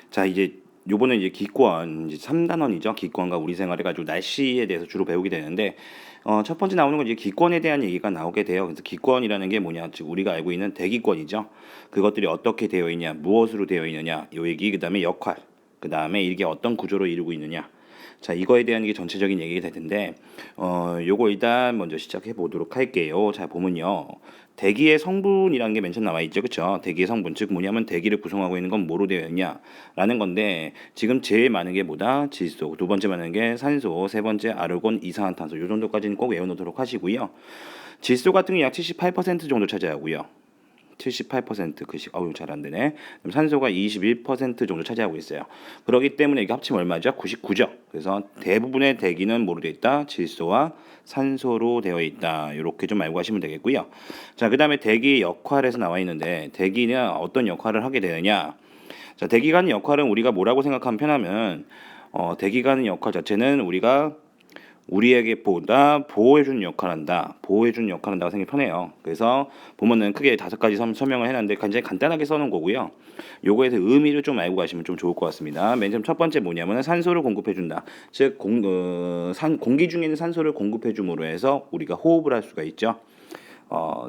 자, 이제 요번에 이제 기권 이제 3단원이죠. 기권과 우리 생활 해가지고 날씨에 대해서 주로 배우게 되는데 첫 번째 나오는 건 이제 기권에 대한 얘기가 나오게 돼요. 그래서 기권이라는 게 뭐냐, 즉 우리가 알고 있는 대기권이죠. 그것들이 어떻게 되어 있냐, 무엇으로 되어 있느냐, 요 얘기, 그다음에 역할, 그다음에 이게 어떤 구조로 이루고 있느냐. 자, 이거에 대한 게 전체적인 얘기가 될 텐데 요거 일단 먼저 시작해 보도록 할게요. 자, 보면요. 대기의 성분이라는 게 맨 처음 나와 있죠. 그렇죠? 대기의 성분, 즉 뭐냐면 대기를 구성하고 있는 건 뭐로 되어 있냐라는 건데, 지금 제일 많은 게 뭐다? 질소. 두 번째 많은 게 산소, 세 번째 아르곤, 이산화탄소. 요 정도까지는 꼭 외워놓도록 하시고요. 질소 같은 게 약 78% 정도 차지하고요. 78% 그식 어우 잘 안 되네. 그럼 산소가 21% 정도 차지하고 있어요. 그렇기 때문에 이게 합치면 얼마죠? 99죠. 그래서 대부분의 대기는 뭐로 되어 있다? 질소와 산소로 되어 있다. 이렇게 좀 알고 가시면 되겠고요. 자, 그다음에 대기 역할에서 나와 있는데, 대기는 어떤 역할을 하게 되느냐? 자, 대기가 하는 역할은 우리가 뭐라고 생각하면 편하면 대기가 하는 역할 자체는 우리가 우리에게 보다 보호해주는 역할을 한다. 보호해주는 역할을 한다고 생각이 편해요. 그래서 보면은 크게 5가지 설명을 해놨는데 굉장히 간단하게 써놓은 거고요. 요거에 대해 의미를 좀 알고 가시면 좀 좋을 것 같습니다. 맨 처음 첫 번째 뭐냐면은 산소를 공급해준다. 즉 공기 중에 있는 산소를 공급해줌으로 해서 우리가 호흡을 할 수가 있죠.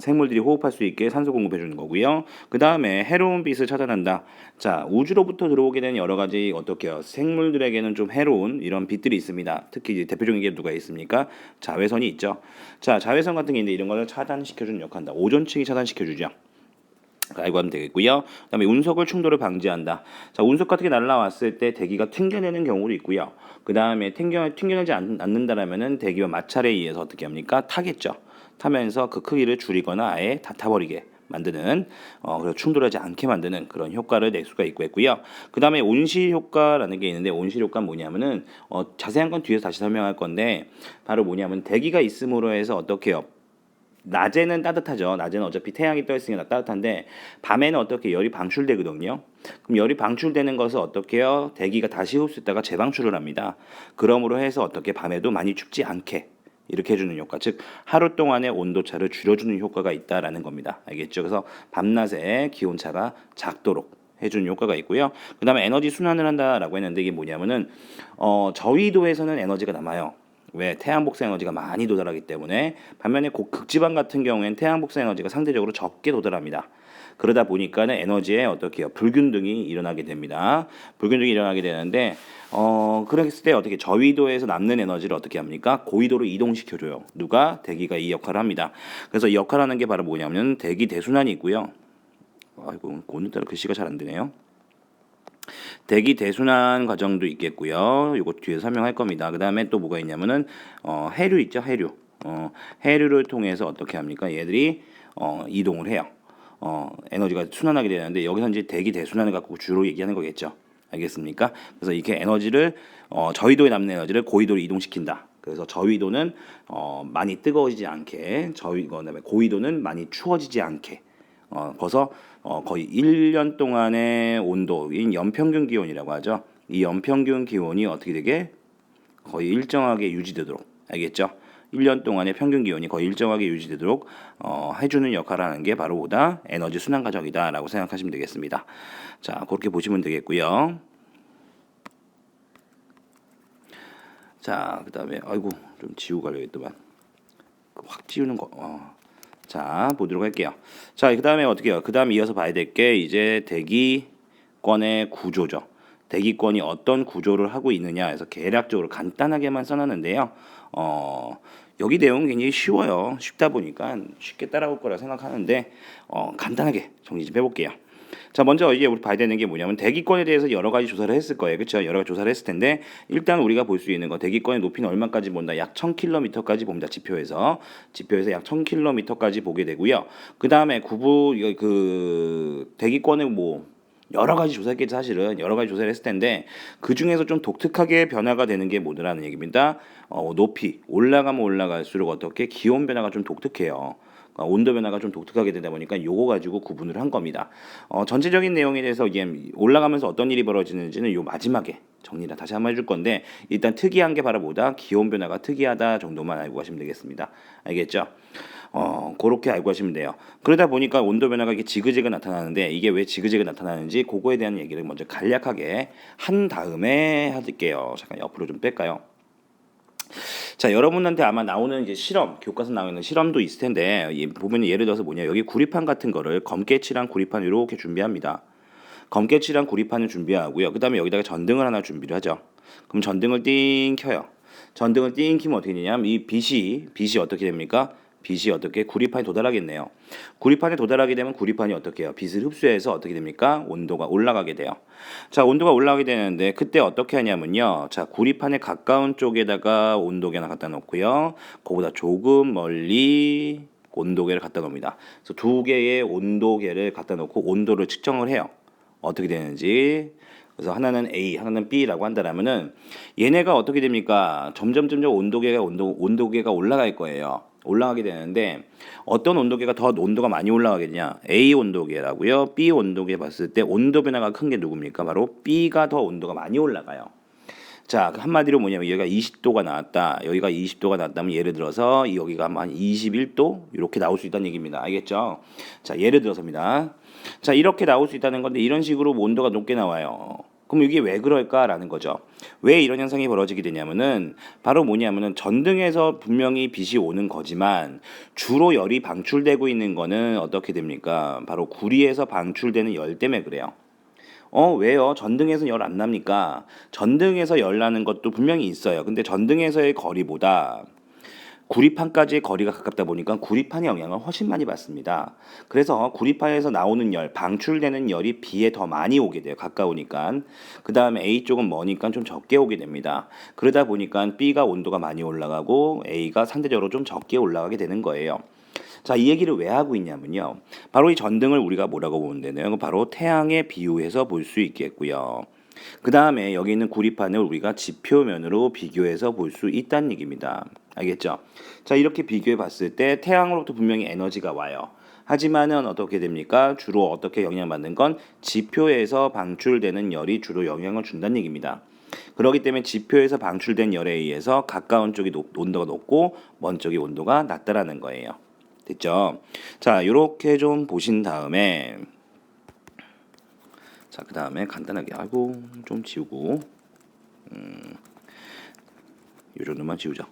생물들이 호흡할 수 있게 산소 공급해 주는 거고요. 그 다음에 해로운 빛을 차단한다. 자, 우주로부터 들어오게 된 여러 가지 어떻게요? 생물들에게는 좀 해로운 이런 빛들이 있습니다. 특히 이제 대표적인 게 누가 있습니까? 자외선이 있죠. 자, 자외선 같은 게 있는데 이런 거를 차단시켜주는 역할을 한다. 오존층이 차단시켜주죠. 알고 하면 되겠고요. 그다음에 운석을 충돌을 방지한다. 자, 운석 같은 게 날라왔을 때 대기가 튕겨내는 경우도 있고요. 그다음에 튕겨내지 않는다라면은 대기와 마찰에 의해서 어떻게 합니까? 타겠죠. 타면서 그 크기를 줄이거나 아예 다 타버리게 만드는 그래서 충돌하지 않게 만드는 그런 효과를 낼 수가 있고요. 그다음에 온실 효과라는 게 있는데, 온실 효과는 뭐냐면은 자세한 건 뒤에서 다시 설명할 건데, 바로 뭐냐면 대기가 있음으로 해서 어떻게 해요? 낮에는 따뜻하죠. 낮에는 어차피 태양이 떠 있으니까 따뜻한데, 밤에는 어떻게 열이 방출되거든요. 그럼 열이 방출되는 것을 어떻게 해요? 대기가 다시 흡수했다가 재방출을 합니다. 그러므로 해서 어떻게 밤에도 많이 춥지 않게 이렇게 해주는 효과, 즉 하루 동안의 온도차를 줄여주는 효과가 있다라는 겁니다. 알겠죠? 그래서 밤낮의 기온차가 작도록 해주는 효과가 있고요. 그 다음에 에너지 순환을 한다라고 했는데, 이게 뭐냐면은 저위도에서는 에너지가 남아요. 왜? 태양 복사 에너지가 많이 도달하기 때문에. 반면에 극지방 같은 경우에는 태양 복사 에너지가 상대적으로 적게 도달합니다. 그러다 보니까는 에너지에 어떻게 해요? 불균등이 일어나게 됩니다. 불균등이 일어나게 되는데 그랬을 때 어떻게 저위도에서 남는 에너지를 어떻게 합니까? 고위도로 이동시켜줘요. 누가? 대기가 이 역할을 합니다. 그래서 이 역할을 하는 게 바로 뭐냐면 대기 대순환이 있고요. 아이고, 오늘따라 글씨가 잘 안 되네요. 대기 대순환 과정도 있겠고요. 이거 뒤에 설명할 겁니다. 그 다음에 또 뭐가 있냐면은 해류 있죠, 해류. 해류를 통해서 어떻게 합니까? 얘들이 이동을 해요. 에너지가 순환하게 되는데, 여기서 이제 대기 대순환을 갖고 주로 얘기하는 거겠죠. 알겠습니까? 그래서 이렇게 에너지를 저위도에 남는 에너지를 고위도로 이동시킨다. 그래서 저위도는 많이 뜨거워지지 않게, 그다음에 고위도는 많이 추워지지 않게. 벌써 거의 1년 동안의 온도인 연평균 기온이라고 하죠. 이 연평균 기온이 어떻게 되게 거의 일정하게 유지되도록, 알겠죠? 1년 동안의 평균 기온이 거의 일정하게 유지되도록 해주는 역할을 하는 게 바로 보다 에너지 순환 과정이다라고 생각하시면 되겠습니다. 자, 그렇게 보시면 되겠고요. 자, 그다음에 아이고 좀 지우고 가려겠더만. 확 지우는 거. 자, 보도록 할게요. 자, 그다음에 어떻게 해요? 그다음 이어서 봐야 될 게 이제 대기권의 구조죠. 대기권이 어떤 구조를 하고 있느냐 해서 개략적으로 간단하게만 써놨는데요. 여기 내용은 굉장히 쉬워요. 쉽다 보니까 쉽게 따라올 거라 생각하는데 간단하게 정리 좀 해볼게요. 자, 먼저 이제 우리 봐야 되는 게 뭐냐면 대기권에 대해서 여러 가지 조사를 했을 거예요. 그렇죠? 여러 가지 조사를 했을 텐데, 일단 우리가 볼 수 있는 거, 대기권의 높이는 얼마까지 본다? 약 1000km까지 봅니다. 지표에서 약 1000km까지 보게 되고요. 그다음에 대기권의 뭐 여러 가지 조사했겠죠. 사실은 여러 가지 조사를 했을 텐데, 그 중에서 좀 독특하게 변화가 되는 게 뭐더라는 얘기입니다. 높이 올라가면 올라갈수록 어떻게 기온 변화가 좀 독특해요. 온도 변화가 좀 독특하게 되다 보니까 요거 가지고 구분을 한 겁니다. 전체적인 내용에 대해서 이게 올라가면서 어떤 일이 벌어지는지는 요 마지막에 정리를 다시 한번 해줄 건데, 일단 특이한 게 바로 뭐다? 기온 변화가 특이하다 정도만 알고 가시면 되겠습니다. 알겠죠? 그렇게 알고 하시면 돼요. 그러다 보니까 온도 변화가 이렇게 지그재그 나타나는데 이게 왜 지그재그 나타나는지 그거에 대한 얘기를 먼저 간략하게 한 다음에 할게요. 잠깐 옆으로 좀 뺄까요? 자, 여러분한테 아마 나오는 이제 실험, 교과서 나오는 실험도 있을 텐데, 보면 예를 들어서 뭐냐, 여기 구리판 같은 거를 검게 칠한 구리판 이렇게 준비합니다. 검게 칠한 구리판을 준비하고요. 그 다음에 여기다가 전등을 하나 준비를 하죠. 그럼 전등을 띵 켜요. 전등을 띵 켜면 어떻게 되냐면 이 빛이 어떻게 됩니까? 빛이 어떻게 구리판에 도달하겠네요. 구리판에 도달하게 되면 구리판이 어떻게 해요? 빛을 흡수해서 어떻게 됩니까? 온도가 올라가게 돼요. 자, 온도가 올라가게 되는데 그때 어떻게 하냐면요. 자, 구리판에 가까운 쪽에다가 온도계나 갖다 놓고요. 그보다 조금 멀리 온도계를 갖다 놓습니다. 그래서 두 개의 온도계를 갖다 놓고 온도를 측정을 해요. 어떻게 되는지. 그래서 하나는 A, 하나는 B라고 한다라면은 얘네가 어떻게 됩니까? 점점 온도계가 올라갈 거예요. 올라가게 되는데 어떤 온도계가 더 온도가 많이 올라가겠냐? A 온도계라고요. B 온도계 봤을 때 온도 변화가 큰 게 누굽니까? 바로 B가 더 온도가 많이 올라가요. 자, 한마디로 뭐냐면 여기가 20도가 나왔다. 여기가 20도가 나왔다면 예를 들어서 여기가 한 21도 이렇게 나올 수 있다는 얘기입니다. 알겠죠? 자, 예를 들어서입니다. 자, 이렇게 나올 수 있다는 건데 이런 식으로 온도가 높게 나와요. 그럼 이게 왜 그럴까라는 거죠. 왜 이런 현상이 벌어지게 되냐면은 바로 뭐냐면은 전등에서 분명히 빛이 오는 거지만 주로 열이 방출되고 있는 거는 어떻게 됩니까? 바로 구리에서 방출되는 열 때문에 그래요. 왜요? 전등에서 열 안 납니까? 전등에서 열 나는 것도 분명히 있어요. 근데 전등에서의 거리보다 구리판까지의 거리가 가깝다 보니까 구리판의 영향을 훨씬 많이 받습니다. 그래서 구리판에서 나오는 열, 방출되는 열이 B에 더 많이 오게 돼요. 가까우니까. 그 다음에 A 쪽은 머니까 좀 적게 오게 됩니다. 그러다 보니까 B가 온도가 많이 올라가고 A가 상대적으로 좀 적게 올라가게 되는 거예요. 자, 이 얘기를 왜 하고 있냐면요. 바로 이 전등을 우리가 뭐라고 보면 되나요? 바로 태양에 비유해서 볼 수 있겠고요. 그 다음에 여기 있는 구리판을 우리가 지표면으로 비교해서 볼 수 있다는 얘기입니다. 알겠죠? 자, 이렇게 비교해 봤을 때 태양으로부터 분명히 에너지가 와요. 하지만은 어떻게 됩니까? 주로 어떻게 영향받는 건 지표에서 방출되는 열이 주로 영향을 준다는 얘기입니다. 그렇기 때문에 지표에서 방출된 열에 의해서 가까운 쪽이 온도가 높고 먼 쪽이 온도가 낮다라는 거예요. 됐죠? 자, 요렇게 좀 보신 다음에 자, 그 다음에 간단하게 좀 지우고 요 정도만 지우죠.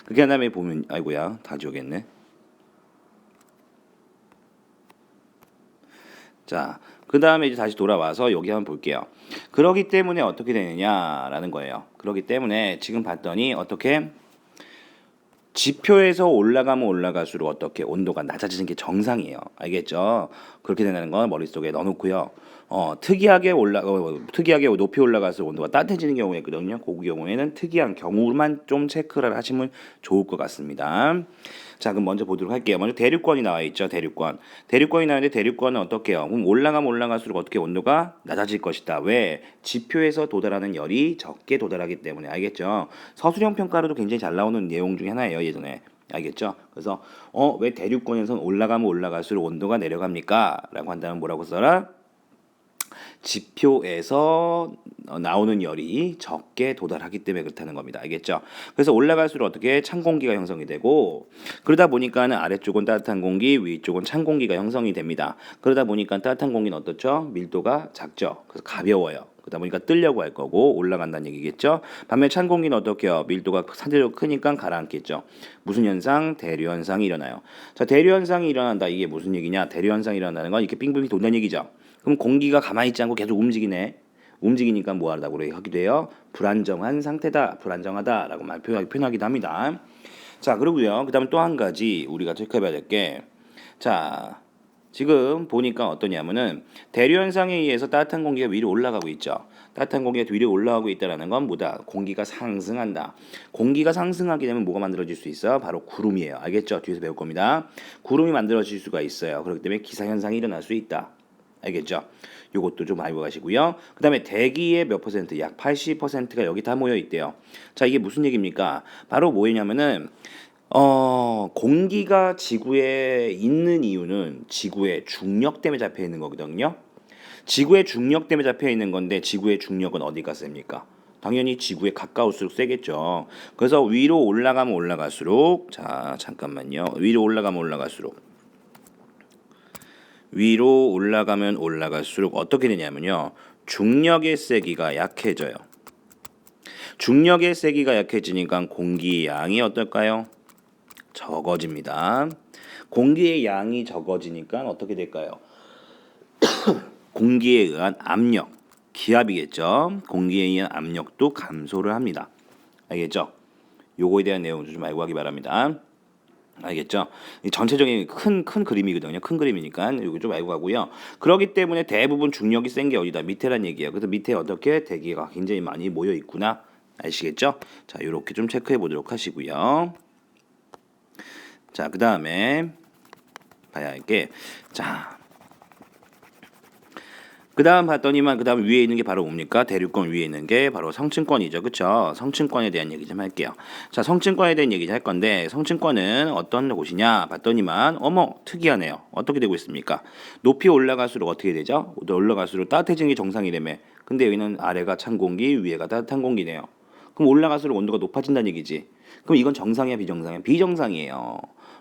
그 다음에 보면 아이고야 다 지우겠네. 자, 그 다음에 이제 다시 돌아와서 여기 한번 볼게요. 그러기 때문에 어떻게 되느냐라는 거예요. 그러기 때문에 지금 봤더니 어떻게 지표에서 올라가면 올라갈수록 어떻게 온도가 낮아지는 게 정상이에요. 알겠죠? 그렇게 된다는 건 머릿속에 넣어놓고요. 특이하게 높이 올라가서 온도가 따뜻해지는 경우가 있거든요. 그 경우에는 특이한 경우만 좀 체크를 하시면 좋을 것 같습니다. 자, 그럼 먼저 보도록 할게요. 먼저 대륙권이 나와 있죠. 대륙권이 나왔는데 대륙권은 어떻게 해요? 그럼 올라가면 올라갈수록 어떻게 온도가 낮아질 것이다. 왜? 지표에서 도달하는 열이 적게 도달하기 때문에. 알겠죠? 서술형 평가로도 굉장히 잘 나오는 내용 중에 하나예요. 예전에. 알겠죠? 그래서 왜 대륙권에서는 올라가면 올라갈수록 온도가 내려갑니까? 라고 한다면 뭐라고 써라? 지표에서 나오는 열이 적게 도달하기 때문에 그렇다는 겁니다. 알겠죠? 그래서 올라갈수록 어떻게 찬 공기가 형성이 되고 그러다 보니까는 아래쪽은 따뜻한 공기, 위쪽은 찬 공기가 형성이 됩니다. 그러다 보니까 따뜻한 공기는 어떻죠? 밀도가 작죠. 그래서 가벼워요. 그러다 보니까 뜨려고 할 거고 올라간다는 얘기겠죠. 반면 찬 공기는 어떻게요? 밀도가 상대적으로 크니까 가라앉겠죠. 무슨 현상? 대류 현상이 일어나요. 자, 대류 현상이 일어난다. 이게 무슨 얘기냐? 대류 현상이 일어나는 건 이렇게 빙빙 돈다는 얘기죠. 그럼 공기가 가만히 있지 않고 계속 움직이네. 움직이니까 뭐 하다고 하기도 해요? 불안정한 상태다. 불안정하다라고 표현하기도 합니다. 자, 그리고요. 그다음에 또 한 가지 우리가 체크해봐야 될 게 자, 지금 보니까 어떠냐면은 대류 현상에 의해서 따뜻한 공기가 위로 올라가고 있죠. 따뜻한 공기가 위로 올라가고 있다라는 건 뭐다? 공기가 상승한다. 공기가 상승하게 되면 뭐가 만들어질 수 있어요? 바로 구름이에요. 알겠죠? 뒤에서 배울 겁니다. 구름이 만들어질 수가 있어요. 그렇기 때문에 기상 현상이 일어날 수 있다. 알겠죠? 요것도 좀 알고 가시고요. 그 다음에 대기의 몇 퍼센트? 약 80%가 여기 다 모여 있대요. 자, 이게 무슨 얘기입니까? 바로 뭐냐면은 공기가 지구에 있는 이유는 지구의 중력 때문에 잡혀 있는 거거든요. 지구의 중력 때문에 잡혀 있는 건데 지구의 중력은 어디가 셉니까? 당연히 지구에 가까울수록 세겠죠. 그래서 위로 올라가면 올라갈수록 자 잠깐만요. 위로 올라가면 올라갈수록 어떻게 되냐면요. 중력의 세기가 약해져요. 중력의 세기가 약해지니까 공기의 양이 어떨까요? 적어집니다. 공기의 양이 적어지니까 어떻게 될까요? 공기에 의한 압력, 기압이겠죠. 공기에 의한 압력도 감소를 합니다. 알겠죠? 요거에 대한 내용 좀 알고 가기 바랍니다. 알겠죠? 전체적인 큰 그림이거든요. 큰 그림이니까 이거 좀 알고 가고요. 그렇기 때문에 대부분 중력이 센 게 어디다? 밑에란 얘기예요. 그래서 밑에 어떻게 대기가 굉장히 많이 모여 있구나. 아시겠죠? 자, 이렇게 좀 체크해 보도록 하시고요. 자, 그 다음에 봐야 할 게, 자, 그 다음 봤더니만 그 다음 위에 있는 게 바로 뭡니까? 대륙권 위에 있는 게 바로 성층권이죠. 그쵸? 성층권에 대한 얘기 좀 할게요. 자, 성층권에 대한 얘기 할 건데 성층권은 어떤 곳이냐 봤더니만 어머 특이하네요. 어떻게 되고 있습니까? 높이 올라갈수록 어떻게 되죠? 올라갈수록 따뜻해지는 게 정상이라며. 근데 여기는 아래가 찬 공기, 위에가 따뜻한 공기네요. 그럼 올라갈수록 온도가 높아진다는 얘기지. 그럼 이건 정상이야, 비정상이야? 비정상이에요.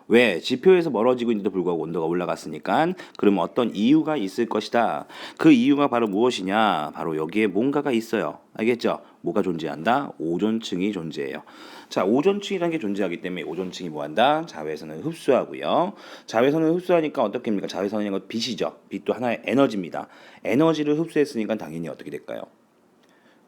왜? 지표에서 멀어지고 있는데도 불구하고 온도가 올라갔으니까 그러면 어떤 이유가 있을 것이다. 그 이유가 바로 무엇이냐? 바로 여기에 뭔가가 있어요. 알겠죠? 뭐가 존재한다? 오존층이 존재해요. 자, 오존층이라는 게 존재하기 때문에 오존층이 뭐한다? 자외선을 흡수하고요. 자외선을 흡수하니까 어떻게 합니까? 자외선이라는 건 빛이죠. 빛도 하나의 에너지입니다. 에너지를 흡수했으니까 당연히 어떻게 될까요?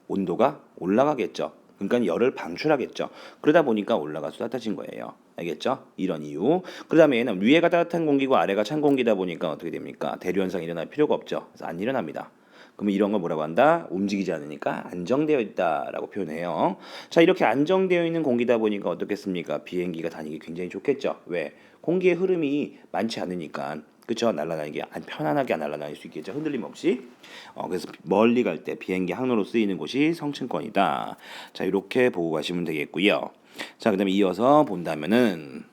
온도가 올라가겠죠. 그러니까 열을 방출하겠죠. 그러다 보니까 올라가서 따뜻해진 거예요. 알겠죠? 이런 이유. 그 다음에 얘는 위에가 따뜻한 공기고 아래가 찬 공기다 보니까 어떻게 됩니까? 대류 현상이 일어날 필요가 없죠. 그래서 안 일어납니다. 그러면 이런 걸 뭐라고 한다? 움직이지 않으니까 안정되어 있다라고 표현해요. 자, 이렇게 안정되어 있는 공기다 보니까 어떻겠습니까? 비행기가 다니기 굉장히 좋겠죠. 왜? 공기의 흐름이 많지 않으니까. 그쵸? 날아다니기 편안하게 날아다닐 수 있겠죠. 흔들림 없이. 그래서 멀리 갈 때 비행기 항로로 쓰이는 곳이 성층권이다. 자, 이렇게 보고 가시면 되겠고요. 자, 그다음에 이어서 본다면은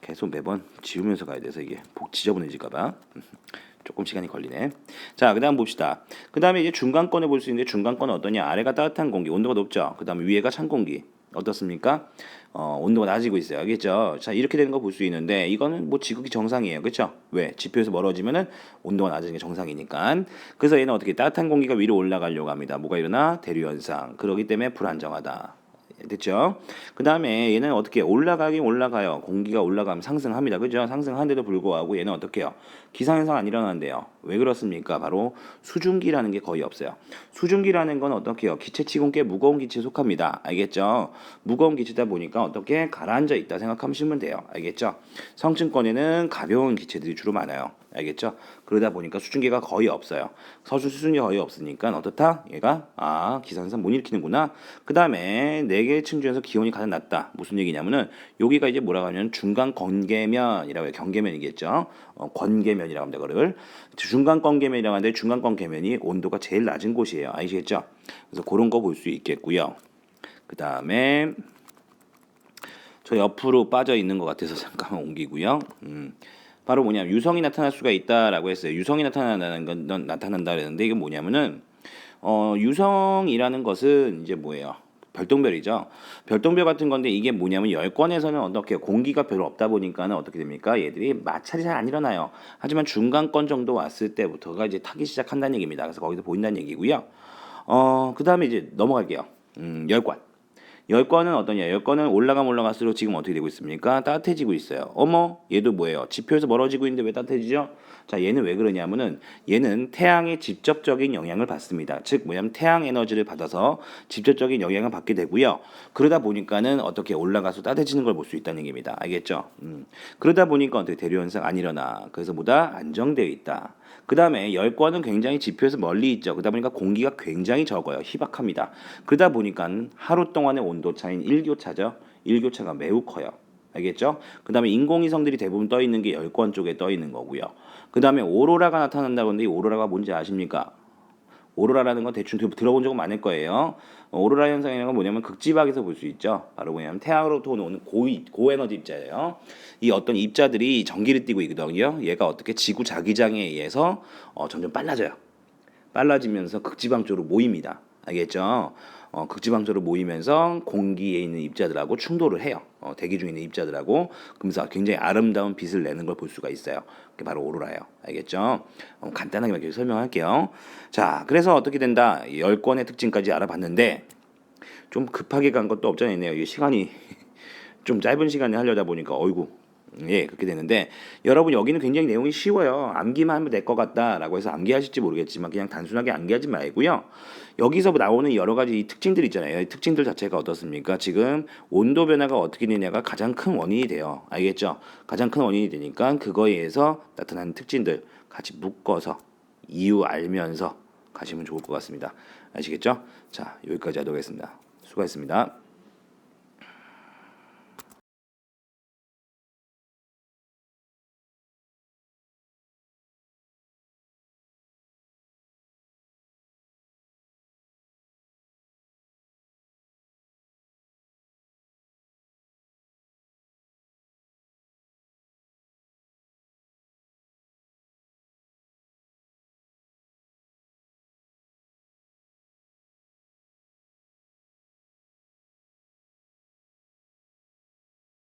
계속 매번 지우면서 가야 돼서 이게 지저분해질까봐 조금 시간이 걸리네. 자, 그다음 봅시다. 그다음에 이제 중간권을 볼 수 있는데 중간권은 어떠냐? 아래가 따뜻한 공기, 온도가 높죠. 그다음에 위에가 찬 공기. 어떻습니까? 온도가 낮아지고 있어요. 알겠죠? 자, 이렇게 되는 거 볼 수 있는데 이거는 뭐 지극히 정상이에요. 그렇죠? 왜? 지표에서 멀어지면은 온도가 낮아지는 게 정상이니까. 그래서 얘는 어떻게 따뜻한 공기가 위로 올라가려고 합니다. 뭐가 일어나? 대류 현상. 그러기 때문에 불안정하다. 됐죠? 그 다음에 얘는 어떻게 올라가긴 올라가요. 공기가 올라가면 상승합니다. 그죠? 상승하는데도 불구하고 얘는 어떻게 해요? 기상현상 안 일어나는데요. 왜 그렇습니까? 바로 수증기라는 게 거의 없어요. 수증기라는 건 어떻게 해요? 기체치곤 꽤 무거운 기체에 속합니다. 알겠죠? 무거운 기체다 보니까 어떻게 가라앉아 있다 생각하시면 돼요. 알겠죠? 성층권에는 가벼운 기체들이 주로 많아요. 알겠죠? 그러다 보니까 수증기가 거의 없어요. 수증기가 거의 없으니까 어떻다? 얘가 기상현상 못 일으키는구나. 그 다음에 4개의 층 중에서 기온이 가장 낮다. 무슨 얘기냐면은 여기가 이제 뭐라고 하면 중간 건계면이라고 해요. 경계면이겠죠. 건계면이라고 합니다. 그걸 중간 건계면이라고 하는데 중간 건계면이 온도가 제일 낮은 곳이에요. 아시겠죠? 그래서 그런 거 볼 수 있겠고요. 그 다음에 저 옆으로 빠져 있는 것 같아서 잠깐만 옮기고요. 바로 뭐냐면 유성이 나타날 수가 있다라고 했어요. 유성이 나타난다는 건 나타난다 그랬는데 이게 뭐냐면은 유성이라는 것은 이제 뭐예요? 별똥별이죠. 별똥별 같은 건데 이게 뭐냐면 열권에서는 어떻게 공기가 별로 없다 보니까는 어떻게 됩니까? 얘들이 마찰이 잘 안 일어나요. 하지만 중간권 정도 왔을 때부터가 이제 타기 시작한다는 얘기입니다. 그래서 거기서 보인다는 얘기고요. 그 다음에 이제 넘어갈게요. 열권. 열권은 어떠냐? 열권은 올라가면 올라갈수록 지금 어떻게 되고 있습니까? 따뜻해지고 있어요. 어머, 얘도 뭐예요? 지표에서 멀어지고 있는데 왜 따뜻해지죠? 자, 얘는 왜 그러냐면은 얘는 태양의 직접적인 영향을 받습니다. 즉 뭐냐면 태양 에너지를 받아서 직접적인 영향을 받게 되고요. 그러다 보니까는 어떻게 올라가서 따뜻해지는 걸 볼 수 있다는 얘기입니다. 알겠죠? 그러다 보니까 어떻게 대류 현상 안 일어나. 그래서 보다 안정되어 있다. 그 다음에 열권은 굉장히 지표에서 멀리 있죠. 그러다 보니까 공기가 굉장히 적어요. 희박합니다. 그러다 보니까 하루 동안의 온도 차인 일교차죠. 일교차가 매우 커요. 알겠죠? 그 다음에 인공위성들이 대부분 떠 있는 게 열권 쪽에 떠 있는 거고요. 그 다음에 오로라가 나타난다고 하는데 이 오로라가 뭔지 아십니까? 오로라라는 건 대충 들어본 적은 많을 거예요. 오로라 현상이라는 건 뭐냐면 극지방에서 볼 수 있죠. 바로 뭐냐면 태양으로부터 오는 고에너지 입자예요. 이 어떤 입자들이 전기를 띠고 있거든요. 얘가 어떻게 지구 자기장에 의해서 점점 빨라져요. 빨라지면서 극지방 쪽으로 모입니다. 알겠죠? 극지방소로 모이면서 공기에 있는 입자들하고 충돌을 해요. 대기 중에 있는 입자들하고. 그러면서 굉장히 아름다운 빛을 내는 걸 볼 수가 있어요. 그게 바로 오로라예요. 알겠죠? 간단하게 이렇게 설명할게요. 자, 그래서 어떻게 된다? 10권의 특징까지 알아봤는데 좀 급하게 간 것도 없잖아요. 이게 시간이 좀 짧은 시간에 하려다 보니까 어이구 예 그렇게 되는데 여러분 여기는 굉장히 내용이 쉬워요. 암기만 하면 될 것 같다라고 해서 암기하실지 모르겠지만 그냥 단순하게 암기하지 말고요. 여기서 나오는 여러 가지 이 특징들 있잖아요. 이 특징들 자체가 어떻습니까? 지금 온도 변화가 어떻게 되냐가 가장 큰 원인이 돼요. 알겠죠? 가장 큰 원인이 되니까 그거에 의해서 나타나는 특징들 같이 묶어서 이유 알면서 가시면 좋을 것 같습니다. 아시겠죠? 자 여기까지 하도록 하겠습니다. 수고하셨습니다.